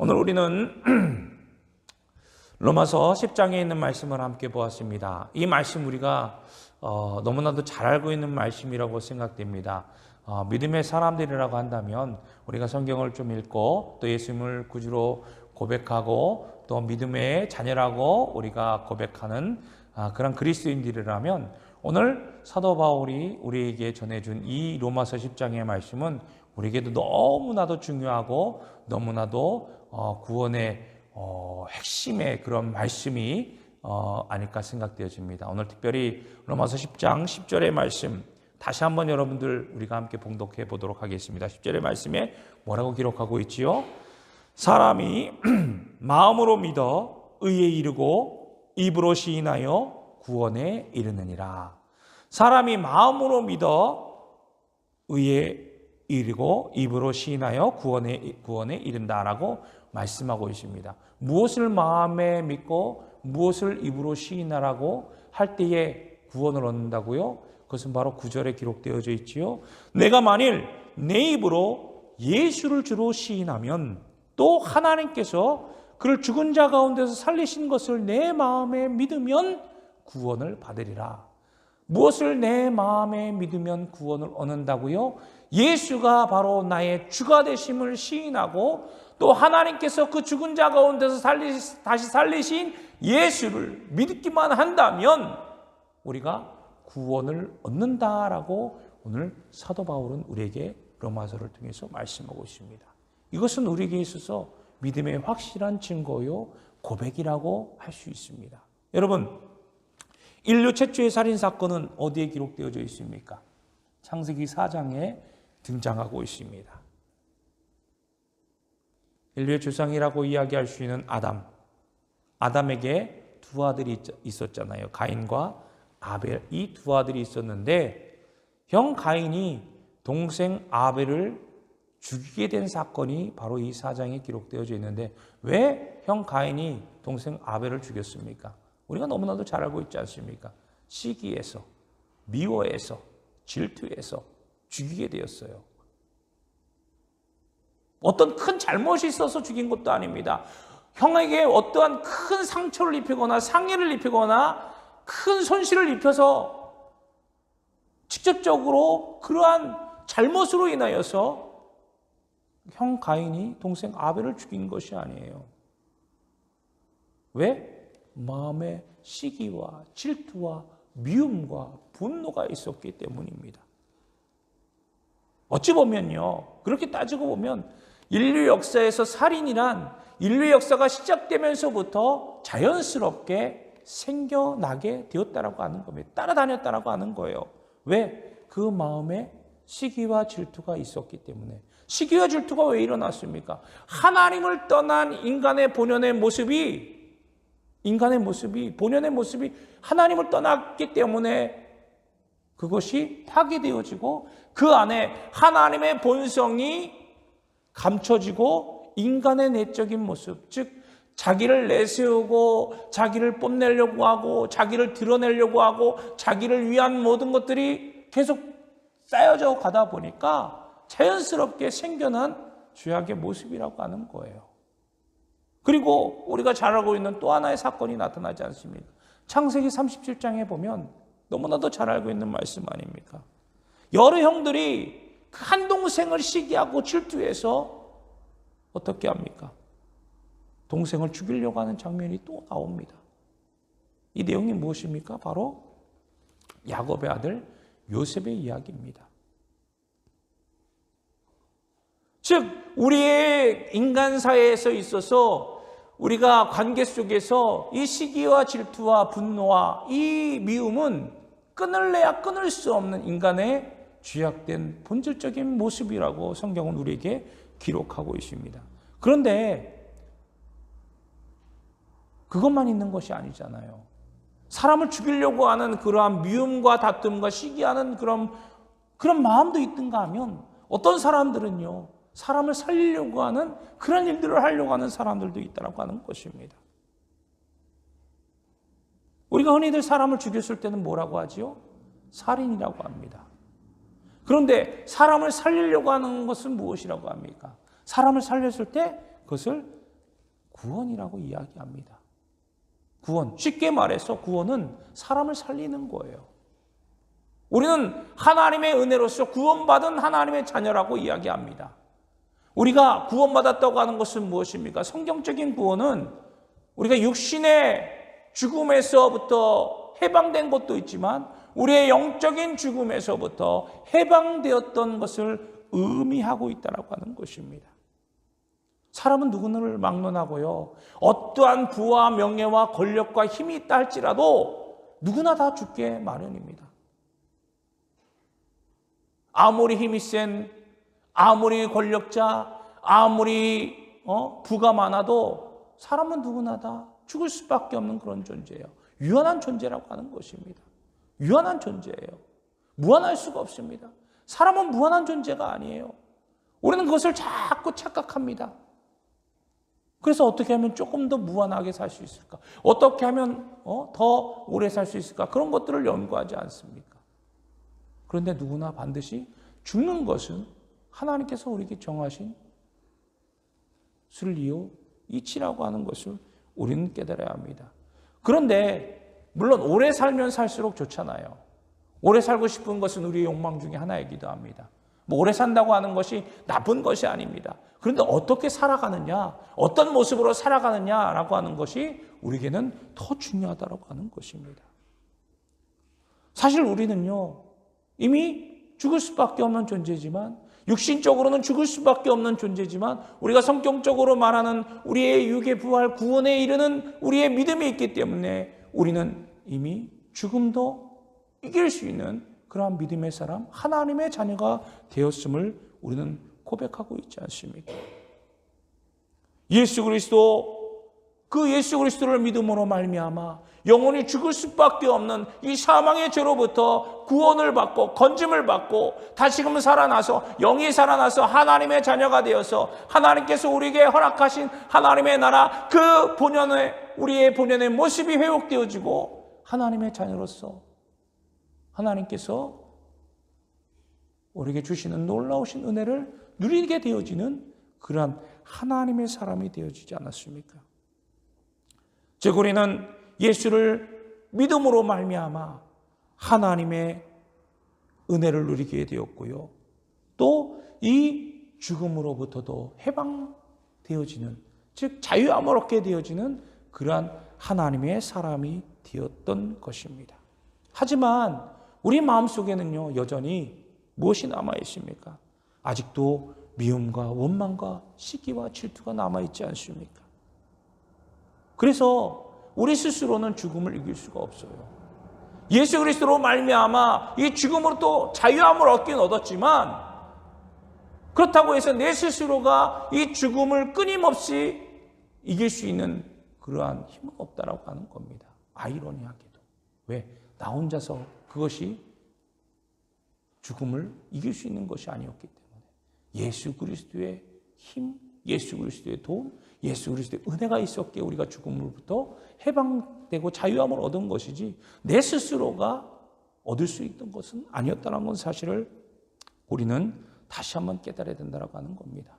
오늘 우리는 로마서 10장에 있는 말씀을 함께 보았습니다. 이 말씀 우리가 너무나도 잘 알고 있는 말씀이라고 생각됩니다. 믿음의 사람들이라고 한다면 우리가 성경을 좀 읽고 또 예수님을 구주로 고백하고 또 믿음의 자녀라고 우리가 고백하는 그런 그리스도인들이라면 오늘 사도 바울이 우리에게 전해준 이 로마서 10장의 말씀은 우리에게도 너무나도 중요하고 너무나도 구원의 핵심의 그런 말씀이 아닐까 생각되어집니다. 오늘 특별히 로마서 10장 10절의 말씀 다시 한번 여러분들 우리가 함께 봉독해 보도록 하겠습니다. 10절의 말씀에 뭐라고 기록하고 있지요? 사람이 마음으로 믿어 의에 이르고 입으로 시인하여 구원에 이르느니라. 사람이 마음으로 믿어 의에 이르고 입으로 시인하여 구원에 이른다라고 말씀하고 있습니다. 무엇을 마음에 믿고 무엇을 입으로 시인하라고 할 때에 구원을 얻는다고요? 그것은 바로 9절에 기록되어져 있지요. 내가 만일 내 입으로 예수를 주로 시인하면 또 하나님께서 그를 죽은 자 가운데서 살리신 것을 내 마음에 믿으면 구원을 받으리라. 무엇을 내 마음에 믿으면 구원을 얻는다고요? 예수가 바로 나의 주가 되심을 시인하고 또 하나님께서 그 죽은 자 가운데서 다시 살리신 예수를 믿기만 한다면 우리가 구원을 얻는다라고 오늘 사도 바울은 우리에게 로마서를 통해서 말씀하고 있습니다. 이것은 우리에게 있어서 믿음의 확실한 증거요 고백이라고 할 수 있습니다. 여러분, 인류 최초의 살인사건은 어디에 기록되어져 있습니까? 창세기 4장에 등장하고 있습니다. 인류의 조상이라고 이야기할 수 있는 아담에게 두 아들이 있었잖아요. 가인과 아벨, 이 두 아들이 있었는데 형 가인이 동생 아벨을 죽이게 된 사건이 바로 이 4장에 기록되어져 있는데 왜 형 가인이 동생 아벨을 죽였습니까? 우리가 너무나도 잘 알고 있지 않습니까? 시기에서, 미워해서, 질투해서 죽이게 되었어요. 어떤 큰 잘못이 있어서 죽인 것도 아닙니다. 형에게 어떠한 큰 상처를 입히거나 상해를 입히거나 큰 손실을 입혀서 직접적으로 그러한 잘못으로 인하여서 형 가인이 동생 아벨을 죽인 것이 아니에요. 왜? 마음에 시기와 질투와 미움과 분노가 있었기 때문입니다. 어찌 보면요, 그렇게 따지고 보면 인류 역사에서 살인이란 인류 역사가 시작되면서부터 자연스럽게 생겨나게 되었다라고 하는 겁니다. 따라다녔다라고 하는 거예요. 왜? 그 마음에 시기와 질투가 있었기 때문에. 시기와 질투가 왜 일어났습니까? 하나님을 떠난 인간의 본연의 모습이 하나님을 떠났기 때문에 그것이 파괴되어지고 그 안에 하나님의 본성이 감춰지고 인간의 내적인 모습, 즉 자기를 내세우고 자기를 뽐내려고 하고 자기를 드러내려고 하고 자기를 위한 모든 것들이 계속 쌓여져 가다 보니까 자연스럽게 생겨난 죄악의 모습이라고 하는 거예요. 그리고 우리가 잘 알고 있는 또 하나의 사건이 나타나지 않습니까? 창세기 37장에 보면 너무나도 잘 알고 있는 말씀 아닙니까? 여러 형들이 그 한 동생을 시기하고 질투해서 어떻게 합니까? 동생을 죽이려고 하는 장면이 또 나옵니다. 이 내용이 무엇입니까? 바로 야곱의 아들 요셉의 이야기입니다. 즉 우리의 인간 사회에서 있어서 우리가 관계 속에서 이 시기와 질투와 분노와 이 미움은 끊을래야 끊을 수 없는 인간의 죄악된 본질적인 모습이라고 성경은 우리에게 기록하고 있습니다. 그런데 그것만 있는 것이 아니잖아요. 사람을 죽이려고 하는 그러한 미움과 다툼과 시기하는 그런 마음도 있든가 하면 어떤 사람들은요, 사람을 살리려고 하는 그런 일들을 하려고 하는 사람들도 있다고 하는 것입니다. 우리가 흔히들 사람을 죽였을 때는 뭐라고 하지요? 살인이라고 합니다. 그런데 사람을 살리려고 하는 것은 무엇이라고 합니까? 사람을 살렸을 때 그것을 구원이라고 이야기합니다. 구원, 쉽게 말해서 구원은 사람을 살리는 거예요. 우리는 하나님의 은혜로서 구원받은 하나님의 자녀라고 이야기합니다. 우리가 구원받았다고 하는 것은 무엇입니까? 성경적인 구원은 우리가 육신의 죽음에서부터 해방된 것도 있지만 우리의 영적인 죽음에서부터 해방되었던 것을 의미하고 있다고 하는 것입니다. 사람은 누구를 막론하고요, 어떠한 부와 명예와 권력과 힘이 있다 할지라도 누구나 다 죽게 마련입니다. 아무리 힘이 센, 아무리 권력자, 아무리 부가 많아도 사람은 누구나 다 죽을 수밖에 없는 그런 존재예요. 유한한 존재라고 하는 것입니다. 유한한 존재예요. 무한할 수가 없습니다. 사람은 무한한 존재가 아니에요. 우리는 그것을 자꾸 착각합니다. 그래서 어떻게 하면 조금 더 무한하게 살 수 있을까? 어떻게 하면 더 오래 살 수 있을까? 그런 것들을 연구하지 않습니까? 그런데 누구나 반드시 죽는 것은 하나님께서 우리에게 정하신 순리요 이치라고 하는 것을 우리는 깨달아야 합니다. 그런데 물론 오래 살면 살수록 좋잖아요. 오래 살고 싶은 것은 우리의 욕망 중에 하나이기도 합니다. 오래 산다고 하는 것이 나쁜 것이 아닙니다. 그런데 어떻게 살아가느냐, 어떤 모습으로 살아가느냐라고 하는 것이 우리에게는 더 중요하다고 하는 것입니다. 사실 우리는요, 이미 죽을 수밖에 없는 존재지만, 육신적으로는 죽을 수밖에 없는 존재지만, 우리가 성경적으로 말하는 우리의 육의 부활, 구원에 이르는 우리의 믿음이 있기 때문에 우리는 이미 죽음도 이길 수 있는 그러한 믿음의 사람, 하나님의 자녀가 되었음을 우리는 고백하고 있지 않습니까? 예수 그리스도, 그 예수 그리스도를 믿음으로 말미암아 영원히 죽을 수밖에 없는 이 사망의 죄로부터 구원을 받고 건짐을 받고 다시금 살아나서 영이 살아나서 하나님의 자녀가 되어서 하나님께서 우리에게 허락하신 하나님의 나라, 그 본연의 우리의 본연의 모습이 회복되어지고 하나님의 자녀로서 하나님께서 우리에게 주시는 놀라우신 은혜를 누리게 되어지는 그러한 하나님의 사람이 되어지지 않았습니까? 즉 우리는 예수를 믿음으로 말미암아 하나님의 은혜를 누리게 되었고요. 또 이 죽음으로부터도 해방되어지는, 즉 자유함을 얻게 되어지는 그러한 하나님의 사람이 되었던 것입니다. 하지만 우리 마음속에는요, 여전히 무엇이 남아 있습니까? 아직도 미움과 원망과 시기와 질투가 남아 있지 않습니까? 그래서 우리 스스로는 죽음을 이길 수가 없어요. 예수 그리스도로 말미암아 이 죽음으로 또 자유함을 얻긴 얻었지만, 그렇다고 해서 내 스스로가 이 죽음을 끊임없이 이길 수 있는 그러한 힘은 없다라고 하는 겁니다. 아이러니하게도. 왜? 나 혼자서 그것이 죽음을 이길 수 있는 것이 아니었기 때문에 예수 그리스도의 힘, 예수 그리스도의 도움, 예수 그리스도의 은혜가 있었기에 우리가 죽음으로부터 해방되고 자유함을 얻은 것이지 내 스스로가 얻을 수 있던 것은 아니었다는 건 사실을 우리는 다시 한번 깨달아야 된다고 하는 겁니다.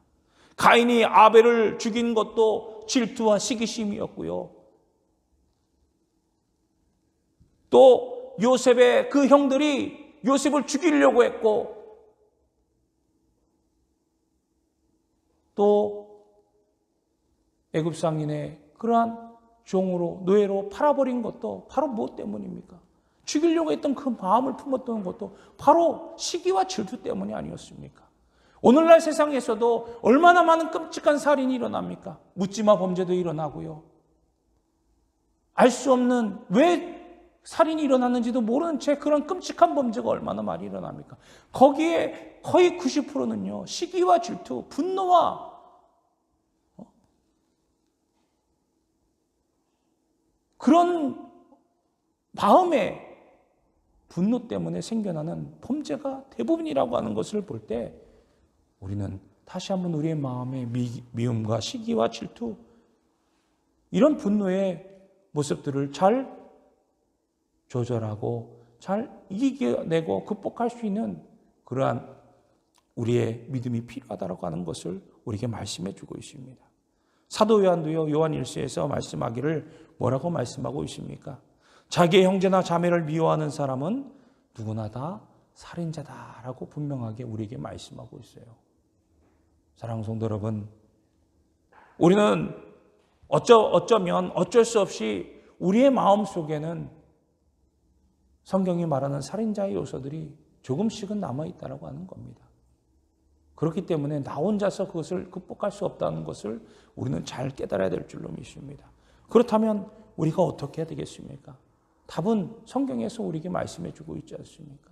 가인이 아벨을 죽인 것도 질투와 시기심이었고요. 또 요셉의 그 형들이 요셉을 죽이려고 했고, 또 애굽 상인의 그러한 종으로 노예로 팔아버린 것도 바로 무엇 때문입니까? 죽이려고 했던 그 마음을 품었던 것도 바로 시기와 질투 때문이 아니었습니까? 오늘날 세상에서도 얼마나 많은 끔찍한 살인이 일어납니까? 묻지마 범죄도 일어나고요. 알 수 없는, 왜 살인이 일어났는지도 모르는 채 그런 끔찍한 범죄가 얼마나 많이 일어납니까? 거기에 거의 90%는요, 시기와 질투, 분노와 그런 마음의 분노 때문에 생겨나는 범죄가 대부분이라고 하는 것을 볼 때 우리는 다시 한번 우리의 마음의 미움과 시기와 질투, 이런 분노의 모습들을 잘 조절하고 잘 이겨내고 극복할 수 있는 그러한 우리의 믿음이 필요하다고 하는 것을 우리에게 말씀해 주고 있습니다. 사도 요한도요, 요한 1서에서 말씀하기를 뭐라고 말씀하고 있습니까? 자기의 형제나 자매를 미워하는 사람은 누구나 다 살인자다라고 분명하게 우리에게 말씀하고 있어요. 사랑하는 성도 여러분, 우리는 어쩌면 어쩔 수 없이 우리의 마음 속에는 성경이 말하는 살인자의 요소들이 조금씩은 남아있다고 하는 겁니다. 그렇기 때문에 나 혼자서 그것을 극복할 수 없다는 것을 우리는 잘 깨달아야 될 줄로 믿습니다. 그렇다면 우리가 어떻게 해야 되겠습니까? 답은 성경에서 우리에게 말씀해 주고 있지 않습니까?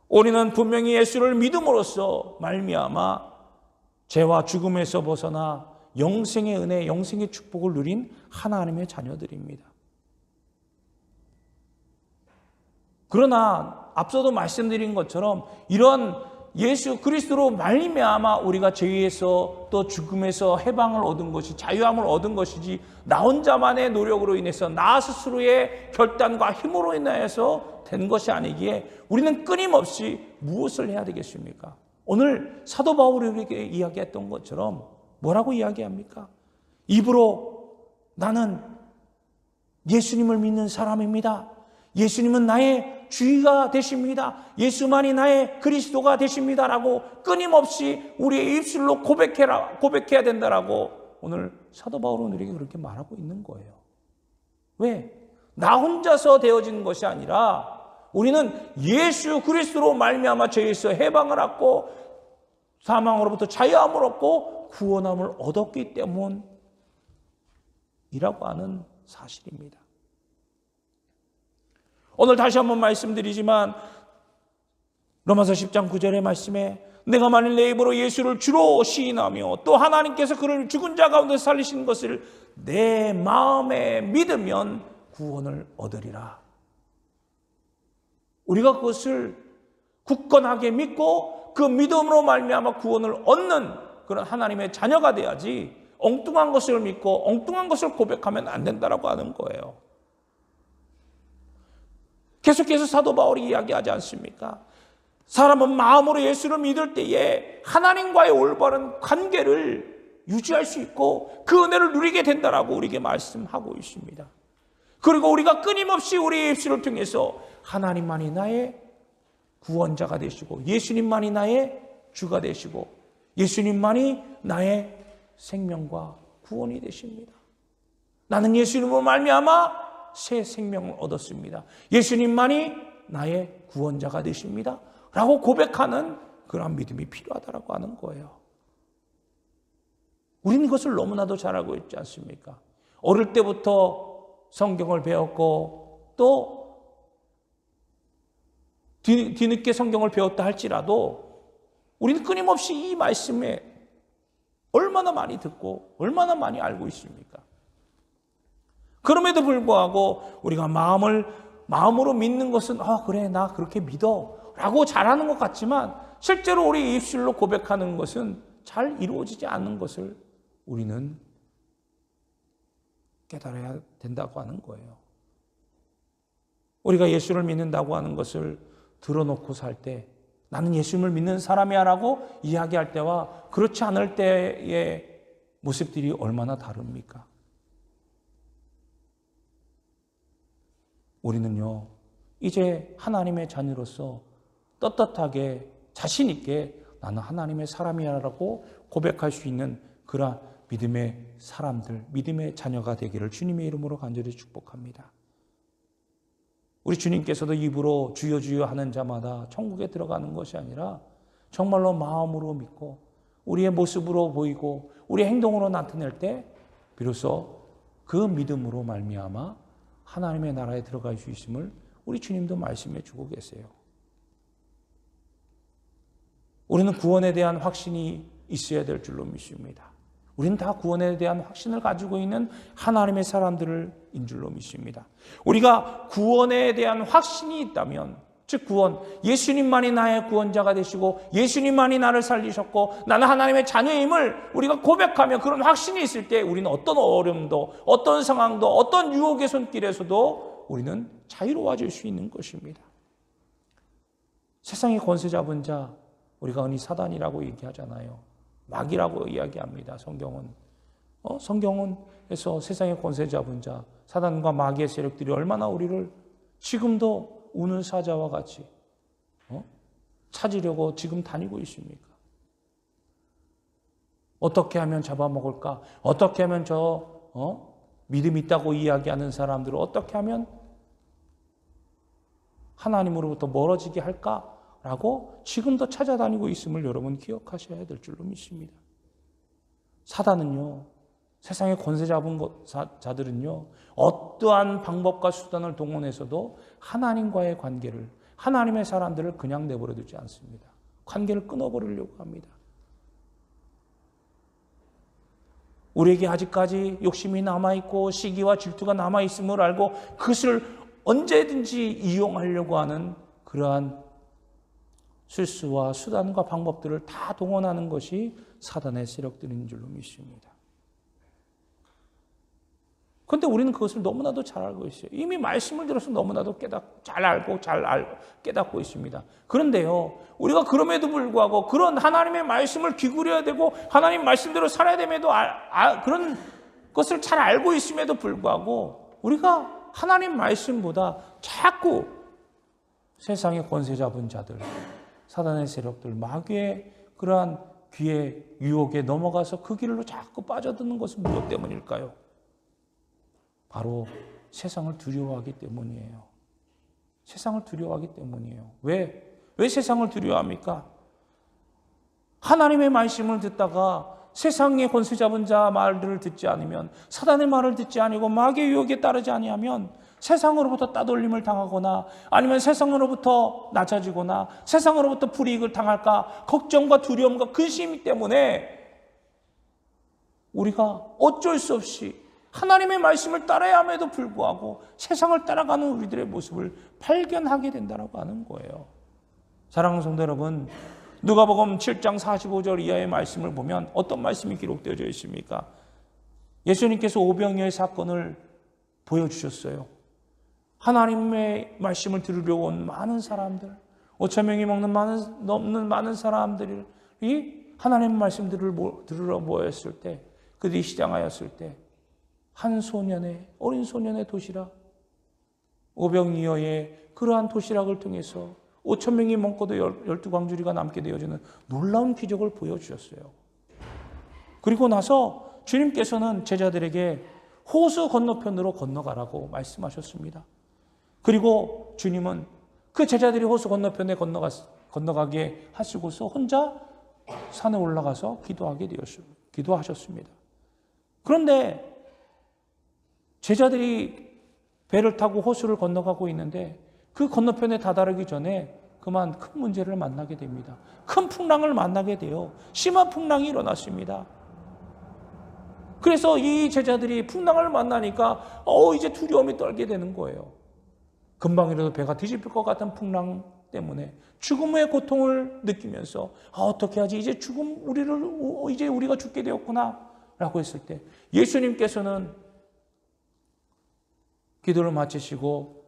우리는 분명히 예수를 믿음으로써 말미암아 죄와 죽음에서 벗어나 영생의 은혜, 영생의 축복을 누린 하나님의 자녀들입니다. 그러나 앞서도 말씀드린 것처럼 이런 예수 그리스도로 말미암아 우리가 죄에서 또 죽음에서 해방을 얻은 것이 자유함을 얻은 것이지 나 혼자만의 노력으로 인해서 나 스스로의 결단과 힘으로 인하여서 된 것이 아니기에 우리는 끊임없이 무엇을 해야 되겠습니까? 오늘 사도 바울이 우리에게 이야기했던 것처럼 뭐라고 이야기합니까? 입으로 나는 예수님을 믿는 사람입니다. 예수님은 나의 주의가 되십니다. 예수만이 나의 그리스도가 되십니다라고 끊임없이 우리의 입술로 고백해야 된다라고 오늘 사도 바울은 우리에게 그렇게 말하고 있는 거예요. 왜? 나 혼자서 되어진 것이 아니라 우리는 예수 그리스도로 말미암아 죄에서 해방을 얻고 사망으로부터 자유함을 얻고 구원함을 얻었기 때문이라고 하는 사실입니다. 오늘 다시 한번 말씀드리지만 로마서 10장 9절의 말씀에 내가 만일 내 입으로 예수를 주로 시인하며 또 하나님께서 그를 죽은 자 가운데 살리신 것을 내 마음에 믿으면 구원을 얻으리라. 우리가 그것을 굳건하게 믿고 그 믿음으로 말미암아 구원을 얻는 그런 하나님의 자녀가 돼야지 엉뚱한 것을 믿고 엉뚱한 것을 고백하면 안 된다라고 하는 거예요. 계속해서 사도 바울이 이야기하지 않습니까? 사람은 마음으로 예수를 믿을 때에 하나님과의 올바른 관계를 유지할 수 있고 그 은혜를 누리게 된다라고 우리에게 말씀하고 있습니다. 그리고 우리가 끊임없이 우리의 입술을 통해서 하나님만이 나의 구원자가 되시고 예수님만이 나의 주가 되시고 예수님만이 나의 생명과 구원이 되십니다. 나는 예수님으로 말미암아 새 생명을 얻었습니다. 예수님만이 나의 구원자가 되십니다. 라고 고백하는 그런 믿음이 필요하다고 하는 거예요. 우리는 이것을 너무나도 잘 알고 있지 않습니까? 어릴 때부터 성경을 배웠고 또 뒤늦게 성경을 배웠다 할지라도 우리는 끊임없이 이 말씀에 얼마나 많이 듣고 얼마나 많이 알고 있습니까? 그럼에도 불구하고 우리가 마음으로 믿는 것은 그래 나 그렇게 믿어 라고 잘하는 것 같지만 실제로 우리 입술로 고백하는 것은 잘 이루어지지 않는 것을 우리는 깨달아야 된다고 하는 거예요. 우리가 예수를 믿는다고 하는 것을 들어놓고 살 때 나는 예수님을 믿는 사람이야 라고 이야기할 때와 그렇지 않을 때의 모습들이 얼마나 다릅니까? 우리는요, 이제 하나님의 자녀로서 떳떳하게 자신 있게 나는 하나님의 사람이라고 고백할 수 있는 그런 믿음의 사람들, 믿음의 자녀가 되기를 주님의 이름으로 간절히 축복합니다. 우리 주님께서도 입으로 주여 주여 하는 자마다 천국에 들어가는 것이 아니라 정말로 마음으로 믿고 우리의 모습으로 보이고 우리의 행동으로 나타낼 때 비로소 그 믿음으로 말미암아 하나님의 나라에 들어갈 수 있음을 우리 주님도 말씀해 주고 계세요. 우리는 구원에 대한 확신이 있어야 될 줄로 믿습니다. 우리는 다 구원에 대한 확신을 가지고 있는 하나님의 사람들인 줄로 믿습니다. 우리가 구원에 대한 확신이 있다면, 즉 구원, 예수님만이 나의 구원자가 되시고 예수님만이 나를 살리셨고 나는 하나님의 자녀임을 우리가 고백하며 그런 확신이 있을 때 우리는 어떤 어려움도 어떤 상황도 어떤 유혹의 손길에서도 우리는 자유로워질 수 있는 것입니다. 세상의 권세 잡은 자, 우리가 흔히 사단이라고 얘기하잖아요. 마귀라고 이야기합니다. 성경에서 세상의 권세 잡은 자, 사단과 마귀의 세력들이 얼마나 우리를 지금도 우는 사자와 같이 찾으려고 지금 다니고 있습니까? 어떻게 하면 잡아먹을까? 어떻게 하면 믿음 있다고 이야기하는 사람들을 어떻게 하면 하나님으로부터 멀어지게 할까라고 지금도 찾아다니고 있음을 여러분 기억하셔야 될 줄로 믿습니다. 사단은요, 세상의 권세 잡은 자들은요, 어떠한 방법과 수단을 동원해서도 하나님과의 관계를, 하나님의 사람들을 그냥 내버려 두지 않습니다. 관계를 끊어버리려고 합니다. 우리에게 아직까지 욕심이 남아있고 시기와 질투가 남아있음을 알고 그것을 언제든지 이용하려고 하는 그러한 술수와 수단과 방법들을 다 동원하는 것이 사단의 세력들인 줄로 믿습니다. 그런데 우리는 그것을 너무나도 잘 알고 있어요. 이미 말씀을 들어서 너무나도 잘 깨닫고 있습니다. 그런데요, 우리가 그럼에도 불구하고 그런 하나님의 말씀을 기울여야 되고 하나님 말씀대로 살아야 됨에도 그런 것을 잘 알고 있음에도 불구하고 우리가 하나님 말씀보다 자꾸 세상의 권세 잡은 자들, 사단의 세력들, 마귀의 그러한 귀의 유혹에 넘어가서 그 길로 자꾸 빠져드는 것은 무엇 때문일까요? 바로 세상을 두려워하기 때문이에요. 세상을 두려워하기 때문이에요. 왜 세상을 두려워합니까? 하나님의 말씀을 듣다가 세상의 권세 잡은 자 말들을 듣지 않으면, 사단의 말을 듣지 아니고 마귀의 유혹에 따르지 아니하면 세상으로부터 따돌림을 당하거나 아니면 세상으로부터 낮아지거나 세상으로부터 불이익을 당할까 걱정과 두려움과 근심 때문에 우리가 어쩔 수 없이 하나님의 말씀을 따라야 함에도 불구하고 세상을 따라가는 우리들의 모습을 발견하게 된다고 하는 거예요. 사랑하는 성도 여러분, 누가복음 7장 45절 이하의 말씀을 보면 어떤 말씀이 기록되어져 있습니까? 예수님께서 오병이어의 사건을 보여주셨어요. 하나님의 말씀을 들으려고 온 많은 사람들, 5,000명이 넘는 많은 사람들이 하나님의 말씀들을 들으러 모였을 때, 그들이 시장하였을 때 한 어린 소년의 도시락, 오병이어의 그러한 도시락을 통해서 5,000명이 먹고도 12광주리가 남게 되어지는 놀라운 기적을 보여주셨어요. 그리고 나서 주님께서는 제자들에게 호수 건너편으로 건너가라고 말씀하셨습니다. 그리고 주님은 그 제자들이 호수 건너편에 건너가게 하시고서 혼자 산에 올라가서 기도하셨습니다. 그런데 제자들이 배를 타고 호수를 건너가고 있는데 그 건너편에 다다르기 전에 그만 큰 문제를 만나게 됩니다. 큰 풍랑을 만나게 돼요. 심한 풍랑이 일어났습니다. 그래서 이 제자들이 풍랑을 만나니까 이제 두려움이 떨게 되는 거예요. 금방이라도 배가 뒤집힐 것 같은 풍랑 때문에 죽음의 고통을 느끼면서 어떻게 하지? 이제 이제 우리가 죽게 되었구나 라고 했을 때 예수님께서는 기도를 마치시고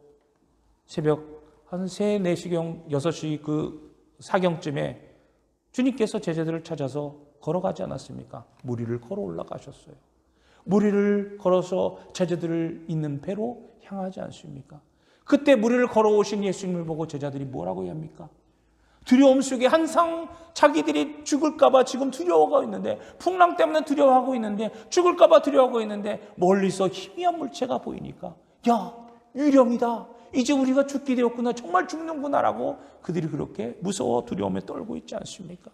새벽 한 3, 4시경, 6시 그 사경쯤에 주님께서 제자들을 찾아서 걸어가지 않았습니까? 물 위를 걸어 올라가셨어요. 물 위를 걸어서 제자들을 있는 배로 향하지 않습니까? 그때 물 위를 걸어오신 예수님을 보고 제자들이 뭐라고 합니까? 두려움 속에 항상 자기들이 죽을까 봐 지금 두려워하고 있는데, 풍랑 때문에 두려워하고 있는데, 죽을까 봐 두려워하고 있는데 멀리서 희미한 물체가 보이니까 야, 유령이다. 이제 우리가 죽게 되었구나. 정말 죽는구나 라고 그들이 그렇게 무서워 두려움에 떨고 있지 않습니까?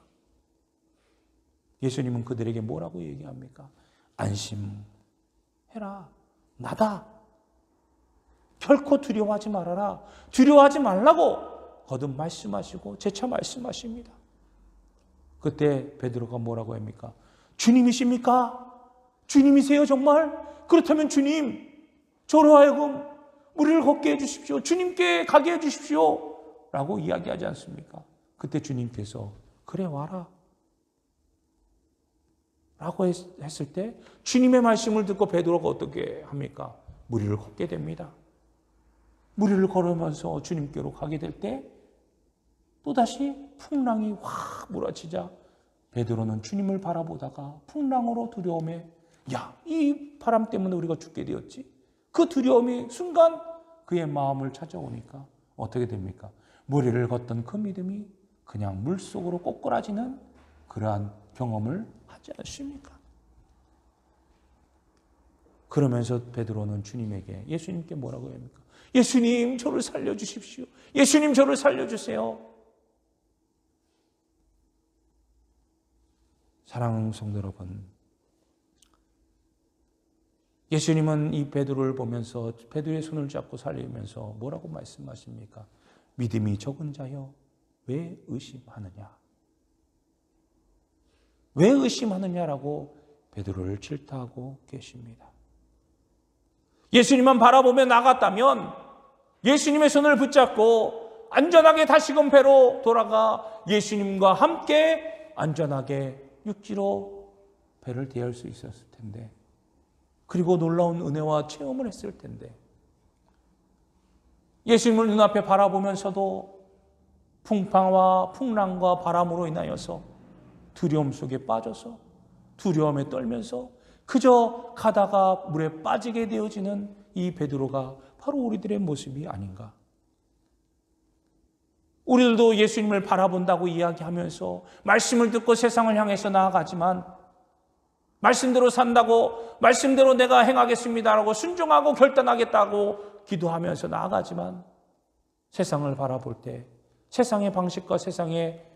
예수님은 그들에게 뭐라고 얘기합니까? 안심해라. 나다. 결코 두려워하지 말아라. 두려워하지 말라고 거듭 말씀하시고 재차 말씀하십니다. 그때 베드로가 뭐라고 합니까? 주님이십니까? 주님이세요 정말? 그렇다면 주님, 저로 하여금 우리를 걷게 해주십시오. 주님께 가게 해주십시오. 라고 이야기하지 않습니까? 그때 주님께서 그래 와라 라고 했을 때 주님의 말씀을 듣고 베드로가 어떻게 합니까? 무리를 걷게 됩니다. 무리를 걸으면서 주님께로 가게 될 때 또다시 풍랑이 확 몰아치자 베드로는 주님을 바라보다가 풍랑으로 두려움에 이 바람 때문에 우리가 죽게 되었지. 그 두려움이 순간 그의 마음을 찾아오니까 어떻게 됩니까? 무리를 걷던 그 믿음이 그냥 물속으로 꼬꾸라지는 그러한 경험을 하지 않습니까? 그러면서 베드로는 주님에게, 예수님께 뭐라고 합니까? 예수님, 저를 살려주십시오. 예수님, 저를 살려주세요. 사랑하는 성도 여러분, 예수님은 이 베드로를 보면서 베드로의 손을 잡고 살리면서 뭐라고 말씀하십니까? 믿음이 적은 자여, 왜 의심하느냐? 왜 의심하느냐라고 베드로를 질타하고 계십니다. 예수님만 바라보며 나갔다면 예수님의 손을 붙잡고 안전하게 다시금 배로 돌아가 예수님과 함께 안전하게 육지로 배를 대할 수 있었을 텐데, 그리고 놀라운 은혜와 체험을 했을 텐데, 예수님을 눈앞에 바라보면서도 풍파와 풍랑과 바람으로 인하여서 두려움 속에 빠져서 두려움에 떨면서 그저 가다가 물에 빠지게 되어지는 이 베드로가 바로 우리들의 모습이 아닌가. 우리들도 예수님을 바라본다고 이야기하면서 말씀을 듣고 세상을 향해서 나아가지만, 말씀대로 산다고, 말씀대로 내가 행하겠습니다라고 순종하고 결단하겠다고 기도하면서 나아가지만, 세상을 바라볼 때 세상의 방식과 세상의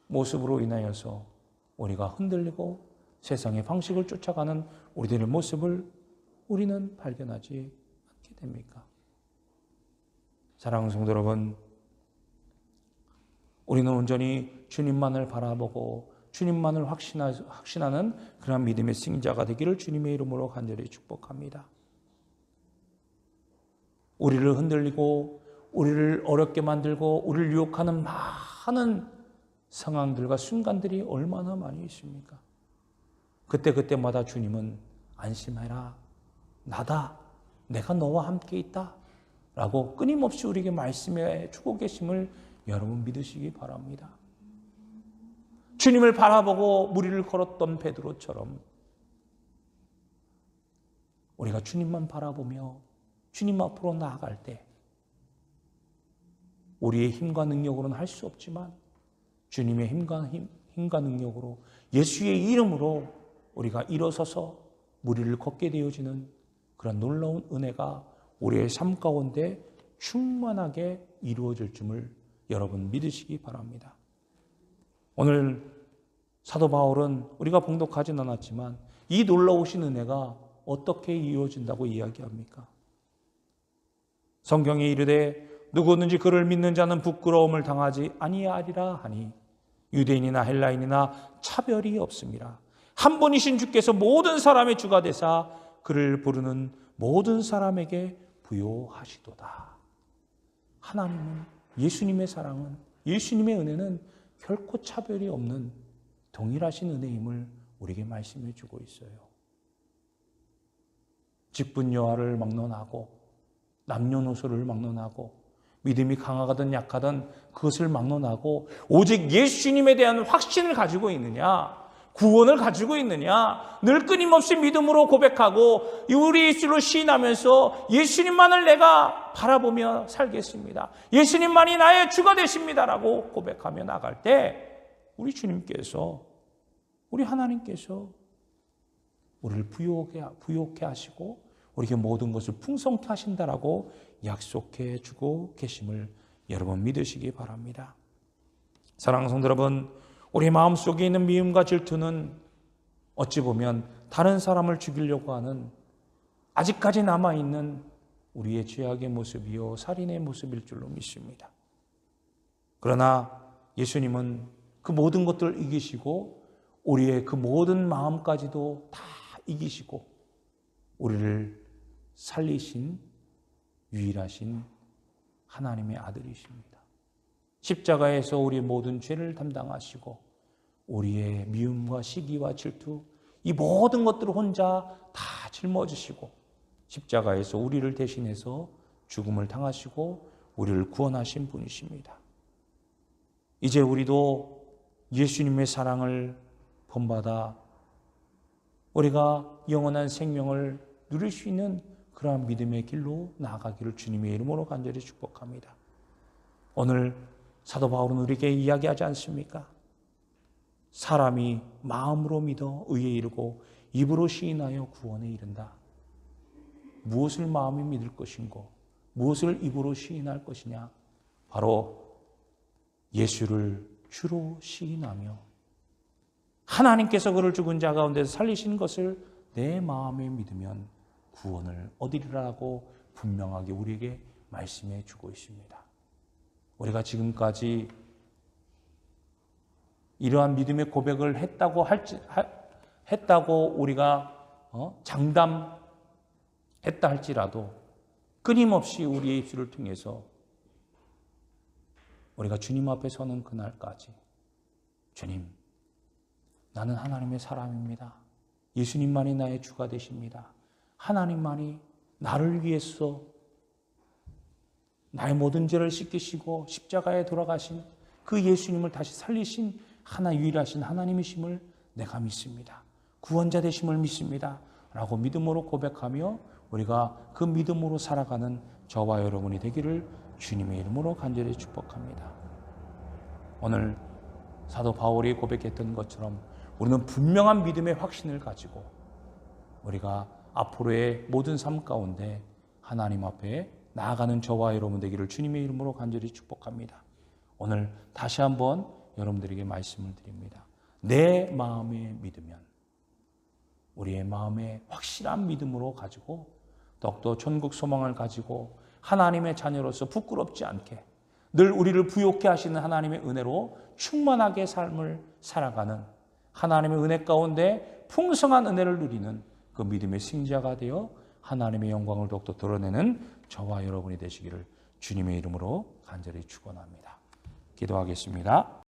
모습으로 인하여서 우리가 흔들리고 세상의 방식을 쫓아가는 우리들의 모습을 우리는 발견하지 않게 됩니까? 사랑하는 성도 여러분, 우리는 온전히 주님만을 바라보고 주님만을 확신하는 그런 믿음의 승자가 되기를 주님의 이름으로 간절히 축복합니다. 우리를 흔들리고 우리를 어렵게 만들고 우리를 유혹하는 많은 상황들과 순간들이 얼마나 많이 있습니까? 그때마다 주님은 안심해라, 나다, 내가 너와 함께 있다 라고 끊임없이 우리에게 말씀해 주고 계심을 여러분 믿으시기 바랍니다. 주님을 바라보고 무리를 걸었던 베드로처럼 우리가 주님만 바라보며 주님 앞으로 나아갈 때 우리의 힘과 능력으로는 할 수 없지만 주님의 힘과 능력으로 예수의 이름으로 우리가 일어서서 무리를 걷게 되어지는 그런 놀라운 은혜가 우리의 삶 가운데 충만하게 이루어질 줄을 여러분 믿으시기 바랍니다. 오늘 사도 바울은 우리가 봉독하진 않았지만 이 놀라우신 은혜가 어떻게 이루어진다고 이야기합니까? 성경에 이르되 누구든지 그를 믿는 자는 부끄러움을 당하지 아니하리라 하니 유대인이나 헬라인이나 차별이 없습니다. 한 분이신 주께서 모든 사람의 주가 되사 그를 부르는 모든 사람에게 부요하시도다. 하나님은, 예수님의 사랑은, 예수님의 은혜는 결코 차별이 없는 동일하신 은혜임을 우리에게 말씀해 주고 있어요. 직분 여하를 막론하고 남녀노소를 막론하고 믿음이 강하든 약하든 그것을 막론하고 오직 예수님에 대한 확신을 가지고 있느냐, 구원을 가지고 있느냐, 늘 끊임없이 믿음으로 고백하고 우리 예수로 시인하면서 예수님만을 내가 바라보며 살겠습니다, 예수님만이 나의 주가 되십니다라고 고백하며 나갈 때 우리 주님께서, 우리 하나님께서 우리를 부요케 하시고 우리에게 모든 것을 풍성케 하신다라고 약속해 주고 계심을 여러분 믿으시기 바랍니다. 사랑하는 성도 여러분, 우리 마음속에 있는 미움과 질투는 어찌 보면 다른 사람을 죽이려고 하는 아직까지 남아있는 우리의 죄악의 모습이요 살인의 모습일 줄로 믿습니다. 그러나 예수님은 그 모든 것들을 이기시고 우리의 그 모든 마음까지도 다 이기시고 우리를 살리신 유일하신 하나님의 아들이십니다. 십자가에서 우리의 모든 죄를 담당하시고 우리의 미움과 시기와 질투, 이 모든 것들을 혼자 다 짊어지시고 십자가에서 우리를 대신해서 죽음을 당하시고 우리를 구원하신 분이십니다. 이제 우리도 예수님의 사랑을 본받아 우리가 영원한 생명을 누릴 수 있는 그러한 믿음의 길로 나아가기를 주님의 이름으로 간절히 축복합니다. 오늘 사도 바울은 우리에게 이야기하지 않습니까? 사람이 마음으로 믿어 의에 이르고 입으로 시인하여 구원에 이른다. 무엇을 마음이 믿을 것인고 무엇을 입으로 시인할 것이냐? 바로 예수를 주로 시인하며 하나님께서 그를 죽은 자 가운데서 살리신 것을 내 마음에 믿으면 구원을 얻으리라고 분명하게 우리에게 말씀해 주고 있습니다. 우리가 지금까지 이러한 믿음의 고백을 했다고 우리가 장담했다 할지라도 끊임없이 우리의 입술을 통해서 우리가 주님 앞에 서는 그날까지 주님, 나는 하나님의 사람입니다. 예수님만이 나의 주가 되십니다. 하나님만이 나를 위해서 나의 모든 죄를 씻기시고 십자가에 돌아가신 그 예수님을 다시 살리신 유일하신 하나님이심을 내가 믿습니다. 구원자 되심을 믿습니다. 라고 믿음으로 고백하며 우리가 그 믿음으로 살아가는 저와 여러분이 되기를 주님의 이름으로 간절히 축복합니다. 오늘 사도 바울이 고백했던 것처럼 우리는 분명한 믿음의 확신을 가지고 우리가 앞으로의 모든 삶 가운데 하나님 앞에 나아가는 저와 여러분 되기를 주님의 이름으로 간절히 축복합니다. 오늘 다시 한번 여러분들에게 말씀을 드립니다. 내 마음에 믿으면 우리의 마음에 확실한 믿음으로 가지고 더욱더 천국 소망을 가지고 하나님의 자녀로서 부끄럽지 않게 늘 우리를 부욕케 하시는 하나님의 은혜로 충만하게 삶을 살아가는 하나님의 은혜 가운데 풍성한 은혜를 누리는 그 믿음의 승자가 되어 하나님의 영광을 더욱더 드러내는 저와 여러분이 되시기를 주님의 이름으로 간절히 축원합니다. 기도하겠습니다.